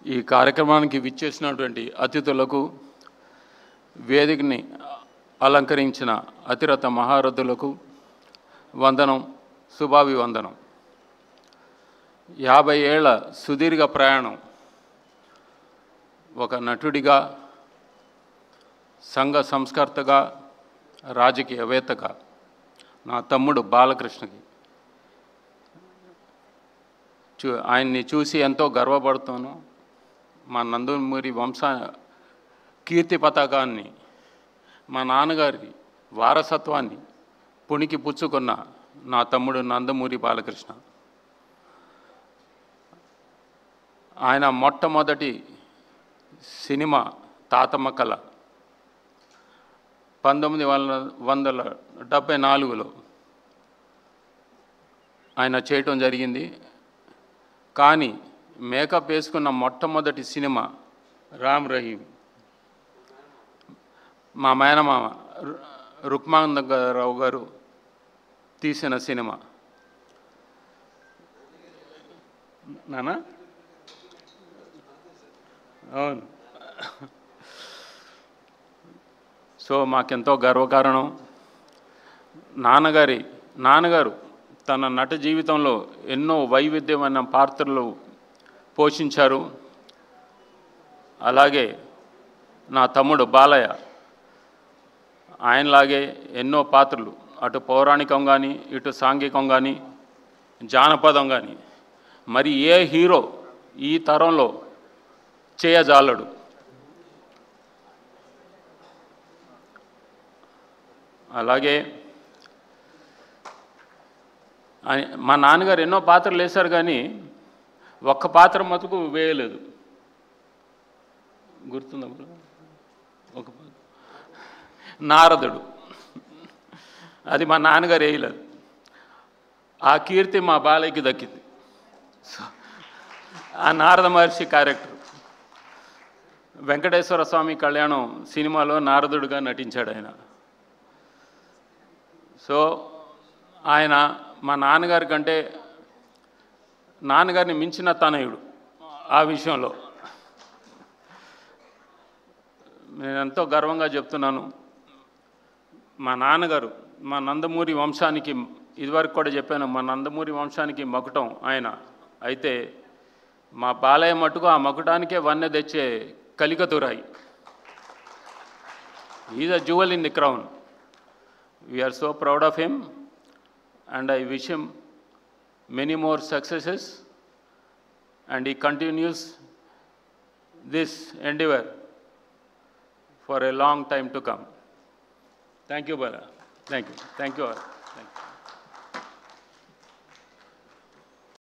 ఈ కార్యక్రమానికి విచ్చేసినటువంటి అతిథులకు, వేదికని అలంకరించిన అతిరథ మహారథులకు వందనం, శుభాభివందనం. 50 ఏళ్ల సుదీర్ఘ ప్రయాణం ఒక నటుడిగా, సంఘ సంస్కర్తగా, రాజకీయవేత్తగా నా తమ్ముడు బాలకృష్ణకి ఆయన్ని చూసి ఎంతో గర్వపడుతాను. మా నందమూరి వంశ కీర్తి పతాకాన్ని, మా నాన్నగారి వారసత్వాన్ని పుణికి పుచ్చుకున్న నా తమ్ముడు నందమూరి బాలకృష్ణ. ఆయన మొట్టమొదటి సినిమా తాతమ్మ కళ 1974లో ఆయన చేయటం జరిగింది. కానీ మేకప్ వేసుకున్న మొట్టమొదటి సినిమా రామ్ రహీం, మా మేనమామ రుక్మానందరావు గారు తీసిన సినిమా. నానా అవును. సో మాకెంతో గర్వకారణం. నాన్నగారు తన నట జీవితంలో ఎన్నో వైవిధ్యమైన పాత్రలు పోషించారు. అలాగే నా తమ్ముడు బాలయ్య ఆయనలాగే ఎన్నో పాత్రలు, అటు పౌరాణికం కానీ, ఇటు సాంఘికం కానీ, జానపదం కానీ, మరి ఏ హీరో ఈ తరంలో చేయజాలడు. అలాగే మా నాన్నగారు ఎన్నో పాత్రలు వేశారు, కానీ ఒక్క పాత్ర మటుకు వేయలేదు. గుర్తుందా? ఒక నారదుడు, అది మా నాన్నగారు వేయలేదు. ఆ కీర్తి మా బాలయ్యకి దక్కింది. ఆ నారద మహర్షి క్యారెక్టర్ వెంకటేశ్వర స్వామి కళ్యాణం సినిమాలో నారదుడిగా నటించాడు ఆయన. సో ఆయన మా నాన్నగారి కంటే నాన్నగారిని మించిన తనయుడు. ఆ విషయంలో నేను ఎంతో గర్వంగా చెప్తున్నాను. మా నాన్నగారు మా నందమూరి వంశానికి, ఇదివరకు కూడా చెప్పాను, మా నందమూరి వంశానికి మకుటం ఆయన అయితే, మా బాలయ్య మటుకు ఆ మకుటానికే వన్నె తెచ్చే కలికతురాయి. Is a jewel in the crown. We are so proud of him and I wish him many more successes and he continues this endeavor for a long time to come. Thank you, Bala. Thank you. Thank you all. Thank you.